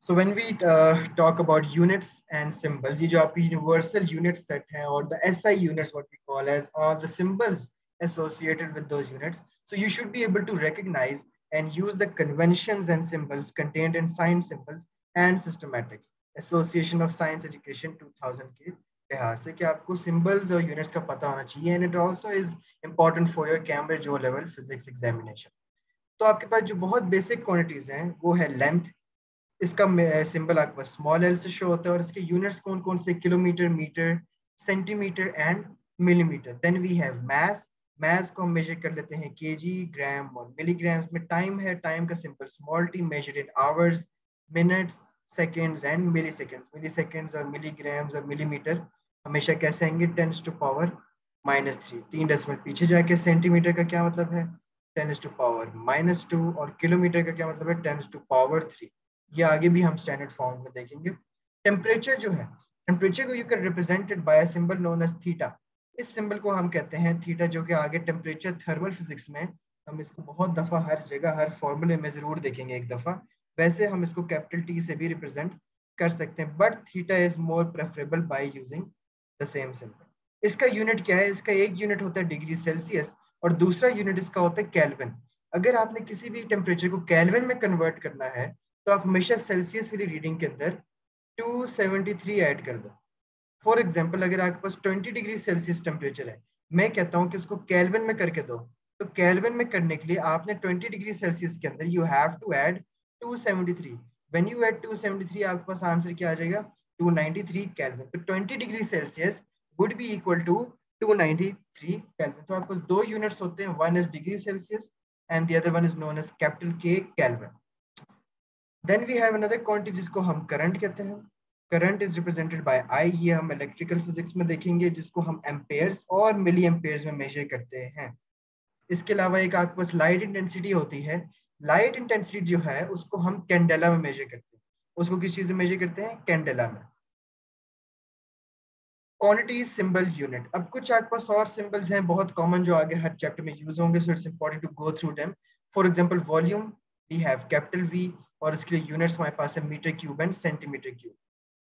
So when we talk about units and symbols, ये जो आपकी universal unit set है और the SI units what we call as are the symbols associated with those units. So you should be able to recognize and use the conventions and symbols contained in science symbols and systematics. Association of Science Education 2000 के लिहाज से कि आपको symbols और units का पता होना चाहिए, and it also is important for your Cambridge O level physics examination. तो आपके पास जो बहुत बेसिक क्वांटिटीज हैं वो है लेंथ, इसका सिंबल आपके पास स्मॉल एल से शो होता है, और इसके यूनिट्स कौन कौन से, kilometre, metre, centimetre and millimetre. Then we have mass, mass को हम मेजर कर लेते हैं केजी, ग्राम और मिलीग्राम्स में. टाइम है, टाइम का symbol small T, measured in hours, minutes, seconds and milliseconds. Milliseconds और मिलीग्राम्स और मिलीमीटर हमेशा कैसे आएंगे, 10 टू पावर -3, 3 डेसिमल पीछे जाके. सेंटीमीटर का क्या मतलब है, 10 टू पावर -2, और किलोमीटर का क्या मतलब है, 10 टू पावर 3. ये आगे भी हम स्टैंडर्ड फॉर्म में देखेंगे. टेम्परेचर जो है, टेम्परेचर को you can represented by a symbol known as theta. इस सिंबल को हम कहते हैं थीटा, जो कि आगे टेम्परेचर थर्मल फिजिक्स में हम इसको बहुत दफा हर जगह हर फॉर्मूले में जरूर देखेंगे एक दफा. वैसे हम इसको कैपिटल टी से भी रिप्रेजेंट कर सकते हैं, but theta is more preferable by using the same symbol. इसका यूनिट क्या है, इसका एक यूनिट होता है डिग्री सेल्सियस और दूसरा यूनिट इसका होता है केल्विन. अगर आपने किसी भी टेम्परेचर को केल्विन में कन्वर्ट करना है तो आप हमेशा सेल्सियस वाली रीडिंग के अंदर 273 ऐड कर दो. फॉर एग्जांपल, अगर आपके पास 20 डिग्री सेल्सियस टेम्परेचर है, मैं कहता हूं कि उसको केल्विन में करके दो, तो केल्विन में करने के लिए आपने 20 डिग्री सेल्सियस के अंदर you have to add 273. When you add 273 आपके पास आंसर क्या आ जाएगा, 293 केल्विन. तो 20 degree Celsius would be equal to 293 kelvin. तो आपके पास दो यूनिट्स होते हैं, one is degree Celsius and the other one is known as capital K kelvin. Then we have another quantity जिसको हम करंट कहते हैं. Current is represented by I. ये हम इलेक्ट्रिकल फिजिक्स में देखेंगे, जिसको हम एम्पेयर्स और मिली एम्पेयर्स में मेजर करते हैं. इसके अलावा एक आपके पास लाइट इंटेंसिटी होती है. लाइट इंटेंसिटी जो है उसको हम कैंडेला में मेजर करते हैं. उसको किस चीज में मेजर करते हैं, कैंडेला में. Quantity symbol unit. अब कुछ आपके पास और सिंबल्स हैं बहुत कॉमन जो आगे हर चैप्टर में यूज होंगे, so it's important to go through them. For example volume, we have capital V और इसके लिए यूनिट्स हमारे पास है metre cube and centimetre cube.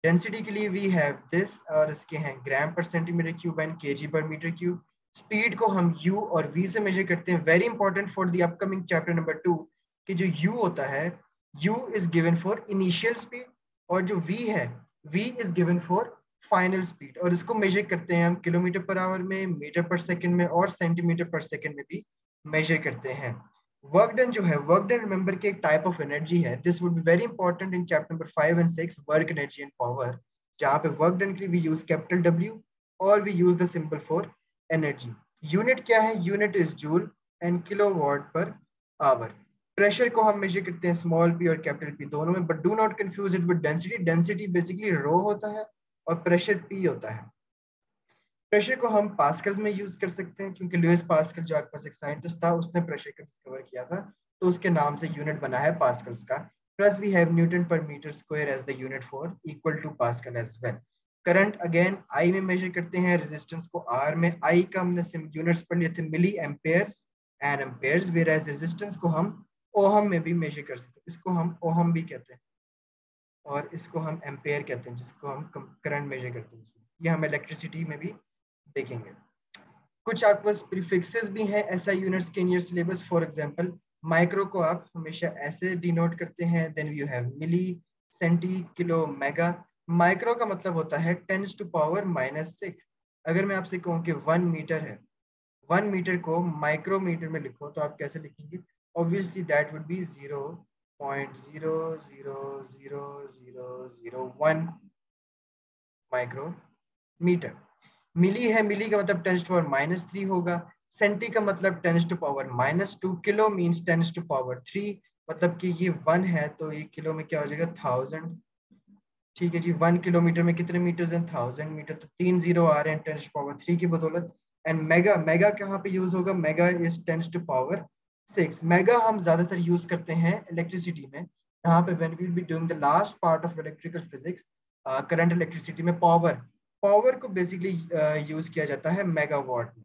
Density के लिए वी हैव दिस और इसके हैं gram per centimetre cube and KG per metre cube. Speed को हम यू और वी से मेजर करते हैं. Very important for the upcoming chapter number 2 कि जो यू होता है, U is given for initial speed, और जो वी है, V is given for final speed. और इसको मेजर करते हैं हम किलोमीटर पर आवर में, मीटर पर सेकंड में और सेंटीमीटर पर सेकंड में भी मेजर करते हैं. वर्क डन जो है, वर्क डन रिमेंबर के एक टाइप ऑफ एनर्जी है. This would be very important in chapter number 5 and 6, work energy and power, जहां पे वर्क डन के लिए वी यूज कैपिटल डब्ल्यू और we use the symbol for energy. Unit क्या है, unit is joule and kilowatt per hour. Pressure को हम measure करते हैं स्मॉल पी और कैपिटल पी दोनों में, but do not confuse it with density. Density basically रो होता है और प्रेशर पी होता है. प्रेशर को हम पास्कल्स में यूज कर सकते हैं, क्योंकि लुइस पास्कल जो आपके पास एक साइंटिस्ट था, उसने प्रेशर को डिस्कवर किया था, तो उसके नाम से यूनिट बना है पास्कल्स का. Plus we have newton per metre square as the unit for equal to pascal as well. Current again I में मेजर करते हैं, रेजिस्टेंस को आर में. आई का हमने यूनिट्स पर लिए थे milliamperes and amperes, whereas resistance को हम ओहम में भी मेजर कर सकते हैं. इसको हम ओहम भी कहते हैं और इसको हम एम्पेयर कहते हैं, जिसको हम करंट मेजर करते हैं. ये हम इलेक्ट्रिसिटी में भी देखेंगे. कुछ आपके पास प्रीफिक्सेस भी हैं ऐसा यूनिट्स के in your syllabus. For example, micro को आप हमेशा ऐसे डिनोट करते हैं. Then you have milli, centi, kilo, mega. Micro का मतलब होता है 10 टू पावर -6. अगर मैं आपसे कहूँ कि 1 मीटर है, 1 मीटर को माइक्रोमीटर में लिखो तो आप कैसे लिखेंगे, obviously that would be 0.0000001 micrometre. Milli है, मिली का मतलब 10 टू पावर -3 होगा. सेंटी का मतलब 10 to power -2. Kilo means 10 to power 3, मतलब कि ये 1 है तो ये किलो में क्या हो जाएगा, 1000. ठीक है जी, 1 किलोमीटर में कितने मीटर्स हैं, 1000 मीटर. तो 3 जीरो आ रहे हैं 10 टू पावर 3 की बदौलत. एंड मेगा, मेगा कहाँ पे यूज होगा, mega is 10 to power 6. Mega हम ज्यादातर यूज करते हैं इलेक्ट्रिसिटी में, यहाँ पे when we will be doing the last part of electrical physics, current electricity में. पावर, पावर को बेसिकली यूज किया जाता है मेगावाट में.